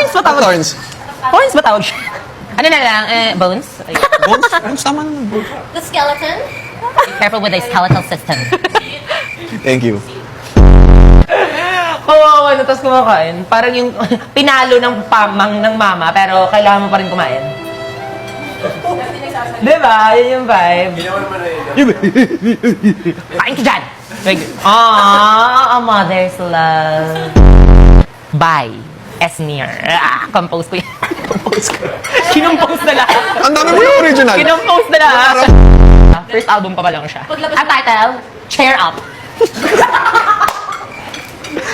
Thorns ba tawag? Thorns. Thorns ba tawag siya? Ano na lang, bones? Bones? Bones, tama naman. The skeleton? Careful with the skeletal system. Thank you. Oo, ano, tapos kumakain. Parang yung pinalo ng pamang ng mama, pero kailangan mo pa rin kumain. Diba? Yun yung vibe. Kain ka dyan! A mother's love. Bye. Esnir. Compose ko yan. Kinompose na lahat. Ang dami mo yung original. Kinompose na lahat. First album pa ba lang siya? Ang title, Cheer Up.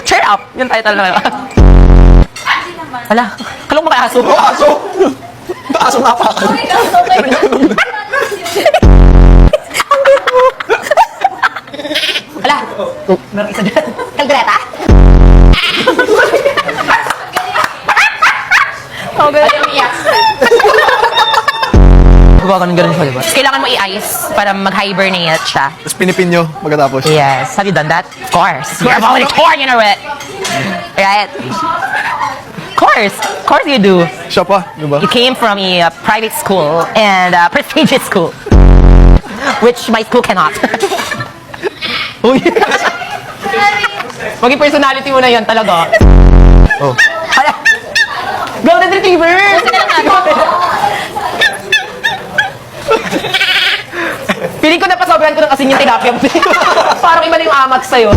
Cheer Up. Yung title na yun. Wala. Kalong mo kay aso. Oh, aso! Aso napakan. Wala. Meron isa dyan. Kaldereta? Oh, ganun. Ganun siya, diba? Kailangan mo i-ice para mag-hibernate siya. Tapos pinipin nyo pagkatapos. Yes. Have you done that? Of course. You're about to corn, you know it. Right? Of course you do. Siya pa, di ba? You came from a private school and a prestigious school. Which my school cannot. Uy. Maging personality mo na yan talaga. Oh. Hala. Golden Retriever! Piling ko napasobrahan ko ng asin yung tilapia mo. Parang iba na yung amat sa'yo.